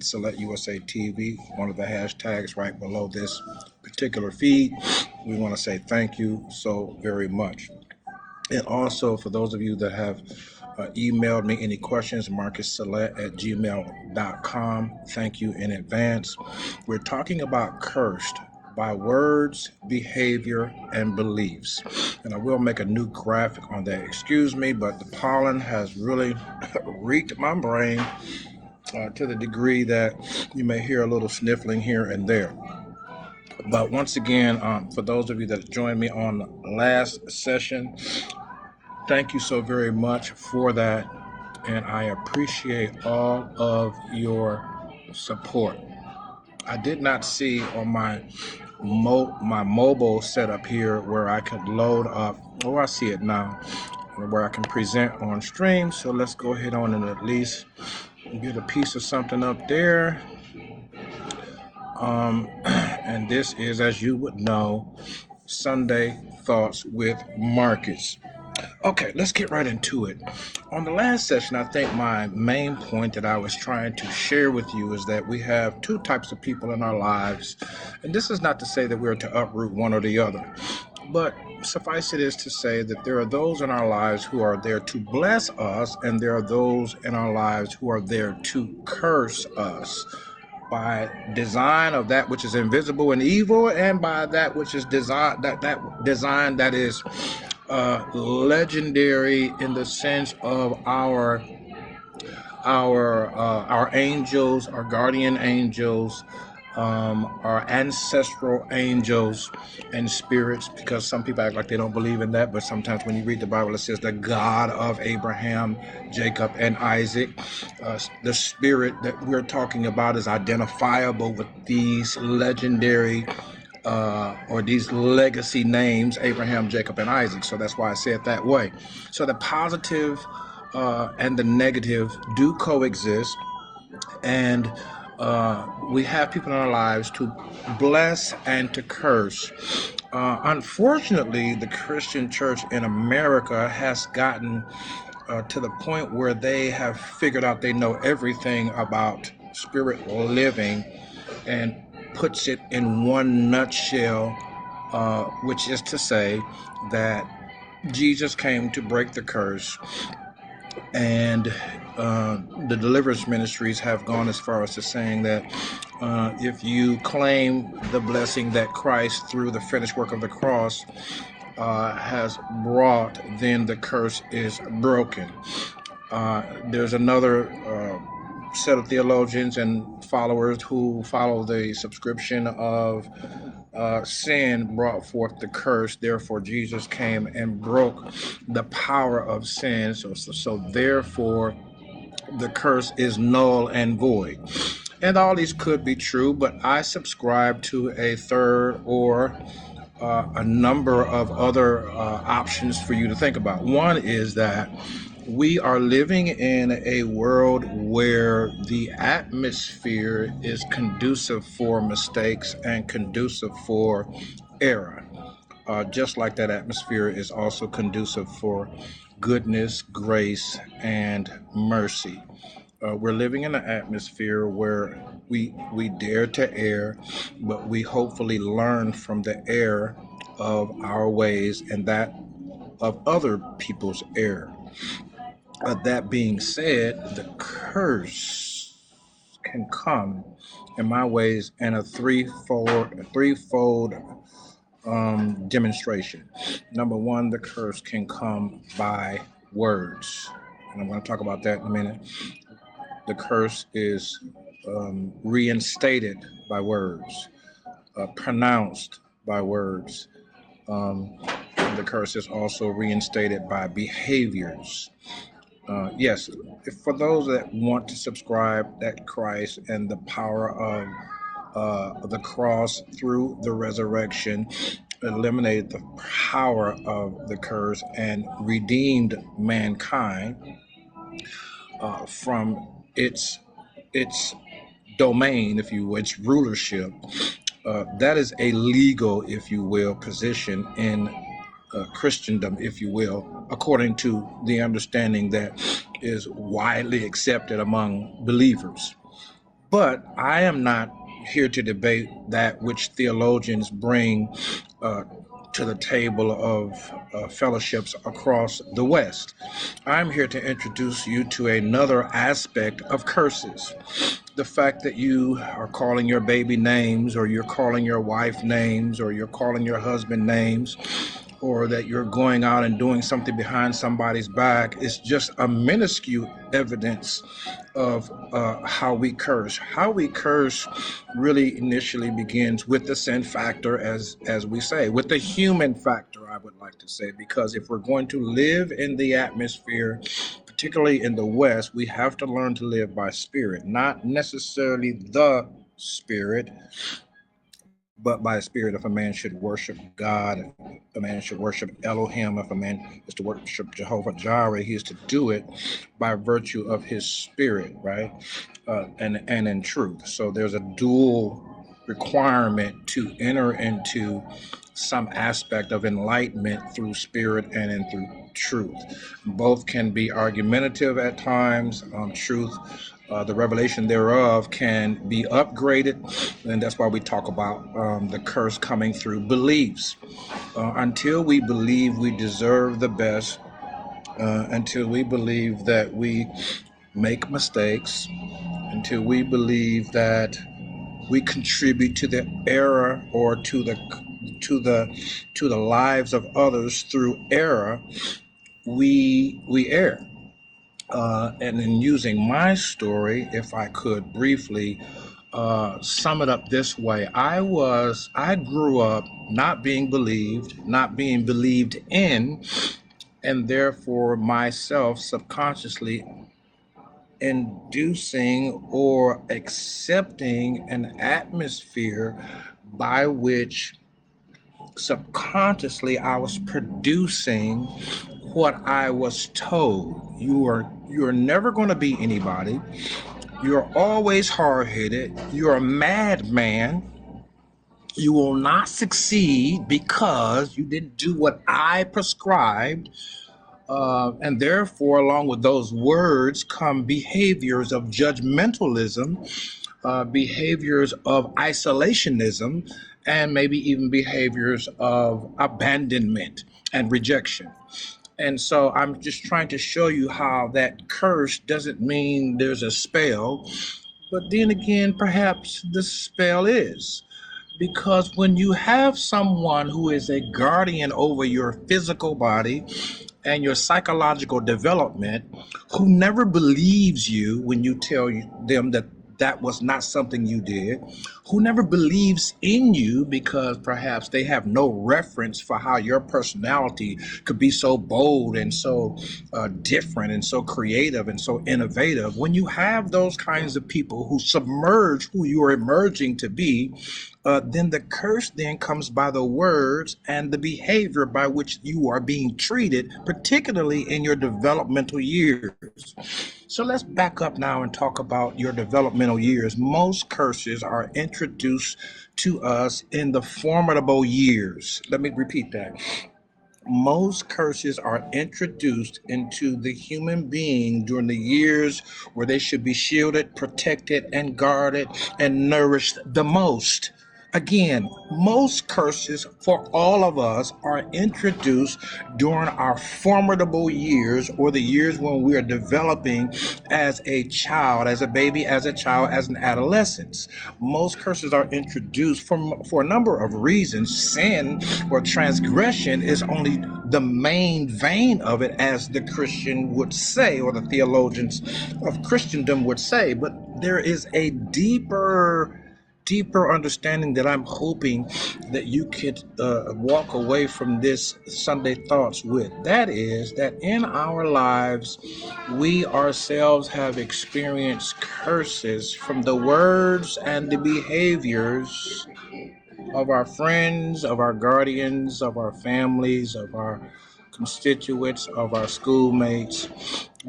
Select USA TV, one of the hashtags right below this particular feed. We want to say thank you so very much. And also, for those of you that have emailed me any questions, marcusselect@gmail.com. Thank you in advance. We're talking about cursed by words, behavior, and beliefs. And I will make a new graphic on that. Excuse me, but the pollen has really reeked my brain to the degree that you may hear a little sniffling here and there. But once again, for those of you that joined me on the last session, thank you so very much for that. And I appreciate all of your support. I did not see on my mobile setup here where I could load up. Oh, I see it now, where I can present on stream. So let's go ahead on and at least get a piece of something up there. And this is, as you would know, Sunday Thoughts with Marcus. Okay, let's get right into it. On the last session, I think my main point that I was trying to share with you is that we have two types of people in our lives. And this is not to say that we're to uproot one or the other, but suffice it is to say that there are those in our lives who are there to bless us, and there are those in our lives who are there to curse us, by design of that which is invisible and evil, and by that which is design that is legendary in the sense of our angels, our guardian angels, our ancestral angels and spirits, because some people act like they don't believe in that, but sometimes when you read the Bible, it says the God of Abraham, Jacob, and Isaac. The spirit that we're talking about is identifiable with these legendary or these legacy names, Abraham, Jacob, and Isaac. So that's why I say it that way. So the positive and the negative do coexist, and we have people in our lives to bless and to curse. Unfortunately, the Christian church in America has gotten to the point where they have figured out they know everything about spirit living, and puts it in one nutshell, which is to say that Jesus came to break the curse. And the deliverance ministries have gone as far as to saying that if you claim the blessing that Christ, through the finished work of the cross, has brought, then the curse is broken. There's another set of theologians and followers who follow the subscription of sin brought forth the curse. Therefore, Jesus came and broke the power of sin. So therefore, the curse is null and void. And all these could be true, but I subscribe to a third or a number of other options for you to think about. One is that we are living in a world where the atmosphere is conducive for mistakes and conducive for error. Just like that atmosphere is also conducive for goodness, grace, and mercy. We're living in an atmosphere where we dare to err, but we hopefully learn from the error of our ways and that of other people's error. That being said, the curse can come in my ways in a threefold demonstration. Number one, the curse can come by words, and I'm going to talk about that in a minute. The curse is reinstated by words, pronounced by words. The curse is also reinstated by behaviors. Yes, for those that want to subscribe that Christ and the power of the cross through the resurrection eliminated the power of the curse and redeemed mankind from its domain, if you will, its rulership. That is a legal, if you will, position in Christendom, if you will, according to the understanding that is widely accepted among believers. But I am not here to debate that which theologians bring uh, to the table of fellowships across the West. I'm here to introduce you to another aspect of curses. The fact that you are calling your baby names, or you're calling your wife names, or you're calling your husband names, or that you're going out and doing something behind somebody's back is just a minuscule evidence of how we curse. How we curse really initially begins with the sin factor, as we say, with the human factor, I would like to say, because if we're going to live in the atmosphere, particularly in the West, we have to learn to live by spirit, not necessarily the spirit, but by spirit. If a man should worship God, if a man should worship Elohim, if a man is to worship Jehovah Jireh, he is to do it by virtue of his spirit, right? And in truth. So there's a dual requirement to enter into some aspect of enlightenment through spirit and in through truth. Both can be argumentative at times. Truth, the revelation thereof, can be upgraded, and that's why we talk about the curse coming through beliefs. Until we believe we deserve the best, until we believe that we make mistakes, until we believe that we contribute to the error or to the lives of others through error, we err. And in using my story, if I could briefly sum it up this way, I grew up not being believed in, and therefore myself subconsciously inducing or accepting an atmosphere by which subconsciously I was producing what I was told. You're never going to be anybody. You're always hard-headed. You're a madman. You will not succeed because you didn't do what I prescribed. And therefore, along with those words come behaviors of judgmentalism, behaviors of isolationism, and maybe even behaviors of abandonment and rejection. And so I'm just trying to show you how that curse doesn't mean there's a spell, but then again, perhaps the spell is. Because when you have someone who is a guardian over your physical body and your psychological development, who never believes you when you tell them that that was not something you did, who never believes in you because perhaps they have no reference for how your personality could be so bold and so different and so creative and so innovative. When you have those kinds of people who submerge who you are emerging to be, then the curse then comes by the words and the behavior by which you are being treated, particularly in your developmental years. So let's back up now and talk about your developmental years. Most curses are introduced to us in the formidable years. Let me repeat that. Most curses are introduced into the human being during the years where they should be shielded, protected, and guarded and nourished the most. Again, most curses for all of us are introduced during our formidable years, or the years when we are developing as a child, as a baby, as a child, as an adolescent. Most curses are introduced for a number of reasons. Sin or transgression is only the main vein of it, as the Christian would say, or the theologians of Christendom would say. But there is a deeper understanding that I'm hoping that you could walk away from this Sunday Thoughts with. That is that in our lives, we ourselves have experienced curses from the words and the behaviors of our friends, of our guardians, of our families, of our constituents, of our schoolmates.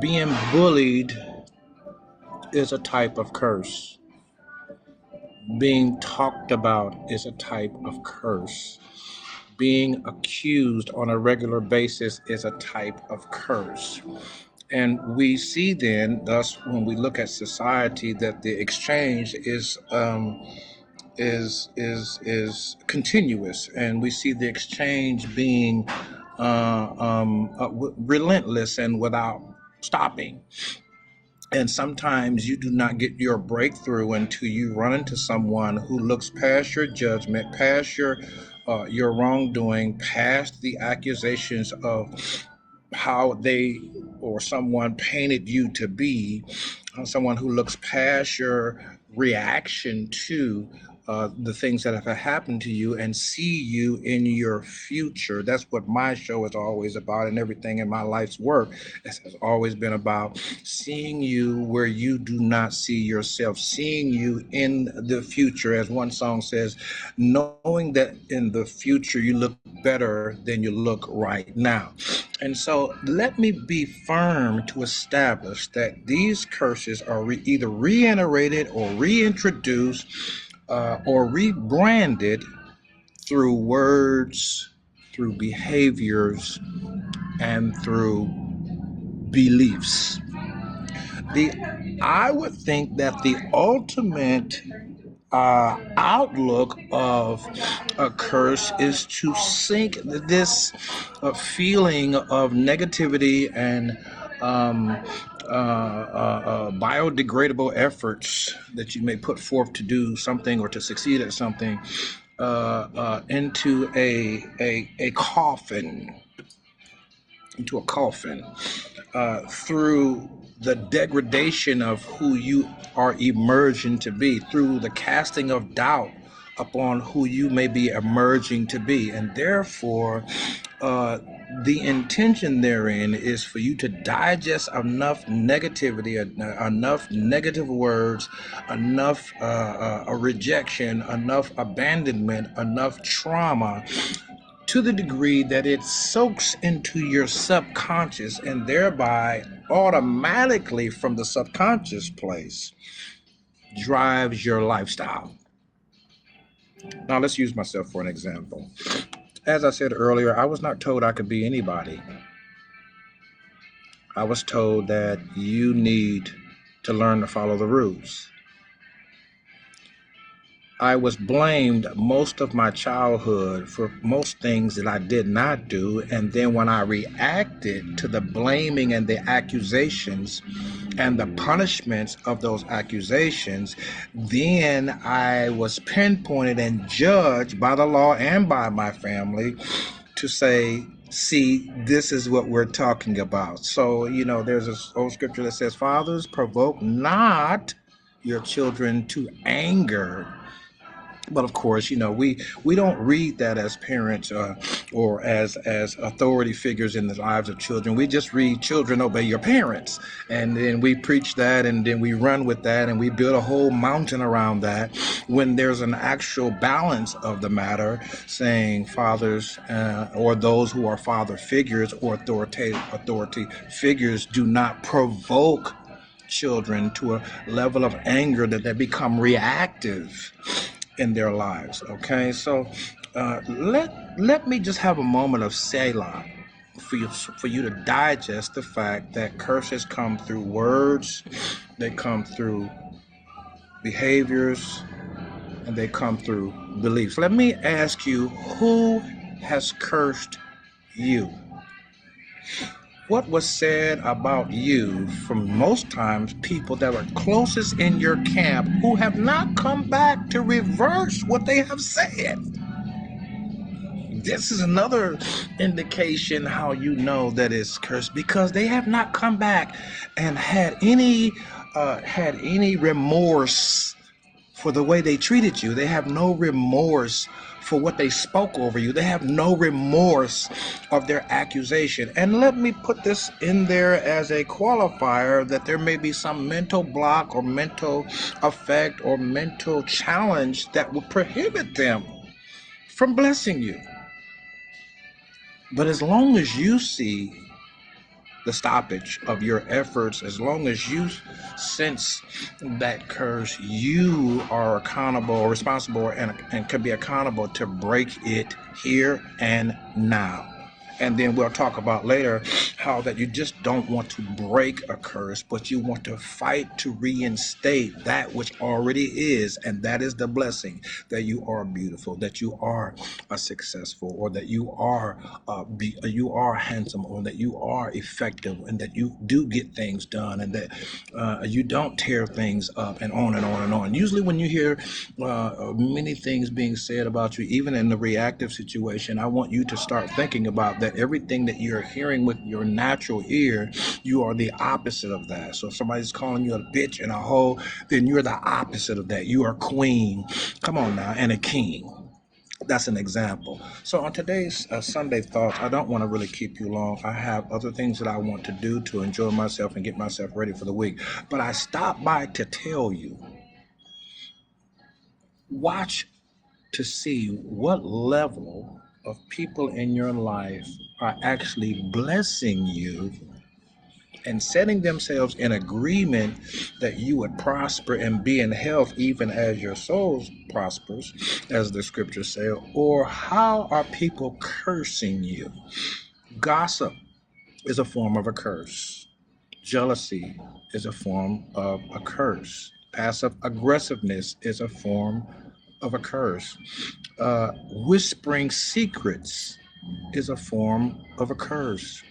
Being bullied is a type of curse. Being talked about is a type of curse. Being accused on a regular basis is a type of curse. And we see then, thus, when we look at society, that the exchange is continuous, and we see the exchange being relentless and without stopping. And sometimes you do not get your breakthrough until you run into someone who looks past your judgment, past your wrongdoing, past the accusations of how they or someone painted you to be, someone who looks past your reaction to the things that have happened to you and see you in your future. That's what my show is always about, and everything in my life's work has always been about seeing you where you do not see yourself, seeing you in the future. As one song says, knowing that in the future you look better than you look right now. And so let me be firm to establish that these curses are either reiterated or reintroduced or rebranded through words, through behaviors, and through beliefs. I would think that the ultimate outlook of a curse is to sink this feeling of negativity and biodegradable efforts that you may put forth to do something or to succeed at something into a coffin, through the degradation of who you are emerging to be, through the casting of doubt upon who you may be emerging to be. And therefore, the intention therein is for you to digest enough negativity, enough negative words, enough rejection, enough abandonment, enough trauma, to the degree that it soaks into your subconscious, and thereby automatically from the subconscious place drives your lifestyle. Now let's use myself for an example. As I said earlier, I was not told I could be anybody. I was told that you need to learn to follow the rules. I was blamed most of my childhood for most things that I did not do. And then when I reacted to the blaming and the accusations and the punishments of those accusations, then I was pinpointed and judged by the law and by my family to say, see, this is what we're talking about. So, there's this old scripture that says, fathers, provoke not your children to anger. But of course, we don't read that as parents or as authority figures in the lives of children. We just read children obey your parents. And then we preach that, and then we run with that, and we build a whole mountain around that, when there's an actual balance of the matter saying fathers or those who are father figures or authority figures do not provoke children to a level of anger that they become reactive in their lives. Okay, so let me just have a moment of Selah for you to digest the fact that curses come through words, they come through behaviors, and they come through beliefs. Let me ask you, who has cursed you? What was said about you from most times people that were closest in your camp who have not come back to reverse what they have said? This is another indication how you know that it's cursed, because they have not come back and had any remorse for the way they treated you. They have no remorse for what they spoke over you. They have no remorse of their accusation. And let me put this in there as a qualifier, that there may be some mental block or mental effect or mental challenge that will prohibit them from blessing you. But as long as you see the stoppage of your efforts, as long as you sense that curse, you are accountable or responsible and can be accountable to break it here and now. And then we'll talk about later how that you just don't want to break a curse, but you want to fight to reinstate that which already is, and that is the blessing that you are beautiful, that you are successful, or that you are handsome, or that you are effective, and that you do get things done, and that you don't tear things up, and on and on and on. Usually, when you hear many things being said about you, even in the reactive situation, I want you to start thinking about that everything that you're hearing with your natural ear, you are the opposite of that. So if somebody's calling you a bitch and a hoe, then you're the opposite of that. You are queen. Come on now, and a king. That's an example. So on today's Sunday thoughts, I don't want to really keep you long. I have other things that I want to do to enjoy myself and get myself ready for the week. But I stopped by to tell you, watch to see what level of people in your life are actually blessing you and setting themselves in agreement that you would prosper and be in health even as your soul prospers, as the scriptures say, or how are people cursing you? Gossip is a form of a curse. Jealousy is a form of a curse. Passive aggressiveness is a form of a curse. Whispering secrets is a form of a curse.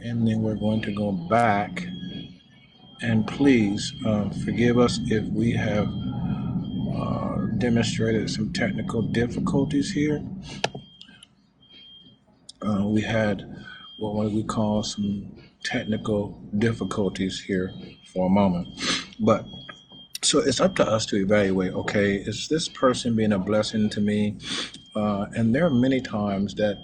And then we're going to go back, and please forgive us if we have demonstrated some technical difficulties here. We had what we call some technical difficulties here for a moment. But so it's up to us to evaluate, okay, is this person being a blessing to me? And there are many times that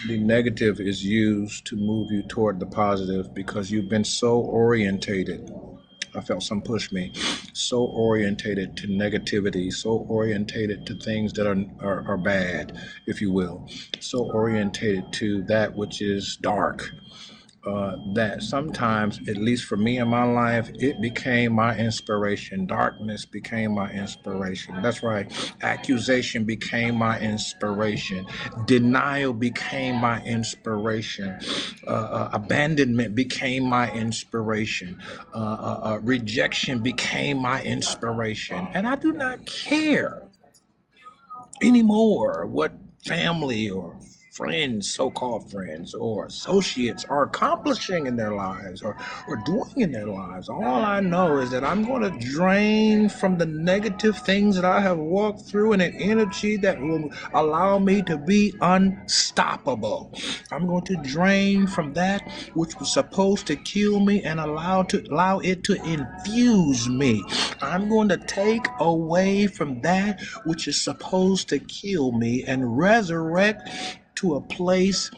the negative is used to move you toward the positive because you've been so orientated. I felt some push me. So orientated to negativity, so orientated to things that are bad, if you will. So orientated to that which is dark. That sometimes, at least for me in my life, it became my inspiration. Darkness became my inspiration. That's right. Accusation became my inspiration. Denial became my inspiration. Abandonment became my inspiration. Rejection became my inspiration. And I do not care anymore what family or friends, so-called friends or associates are accomplishing in their lives or doing in their lives. All I know is that I'm going to drain from the negative things that I have walked through and an energy that will allow me to be unstoppable. I'm going to drain from that which was supposed to kill me and allow it to infuse me. I'm going to take away from that which is supposed to kill me and resurrect to a place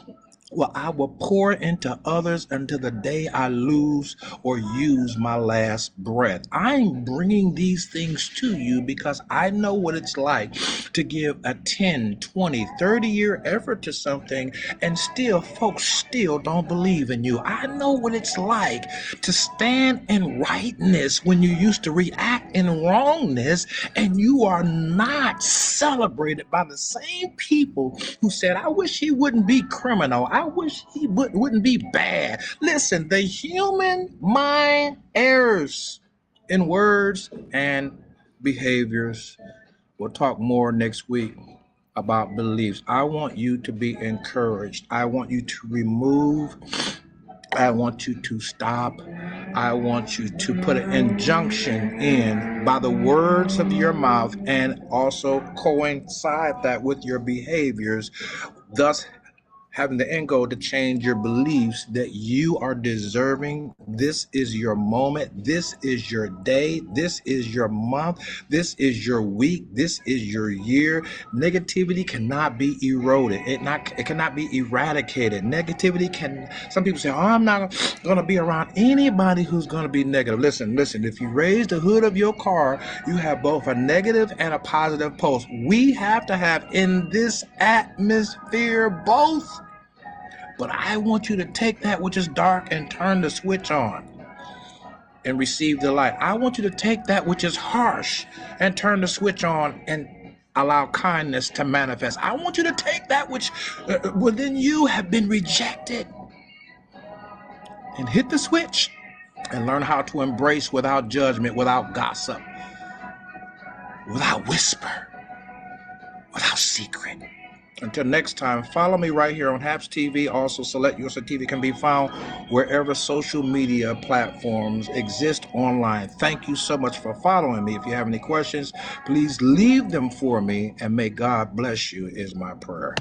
Well, I will pour into others until the day I lose or use my last breath. I'm bringing these things to you because I know what it's like to give a 10, 20, 30-year effort to something and still folks still don't believe in you. I know what it's like to stand in rightness when you used to react in wrongness and you are not celebrated by the same people who said, I wish he wouldn't be criminal. I wish he wouldn't be bad. Listen, the human mind errs in words and behaviors. We'll talk more next week about beliefs. I want you to be encouraged. I want you to remove. I want you to stop. I want you to put an injunction in by the words of your mouth and also coincide that with your behaviors, thus having the end goal to change your beliefs that you are deserving. This is your moment. This is your day. This is your month. This is your week. This is your year. Negativity cannot be eroded. It cannot be eradicated. Negativity can, some people say, oh, I'm not going to be around anybody who's going to be negative. Listen, if you raise the hood of your car, you have both a negative and a positive pulse. We have to have in this atmosphere both. But I want you to take that which is dark and turn the switch on and receive the light. I want you to take that which is harsh and turn the switch on and allow kindness to manifest. I want you to take that which within you have been rejected and hit the switch and learn how to embrace without judgment, without gossip, without whisper, without secret. Until next time, follow me right here on Haps TV. Also, Select USA TV can be found wherever social media platforms exist online. Thank you so much for following me. If you have any questions, please leave them for me, and may God bless you is my prayer.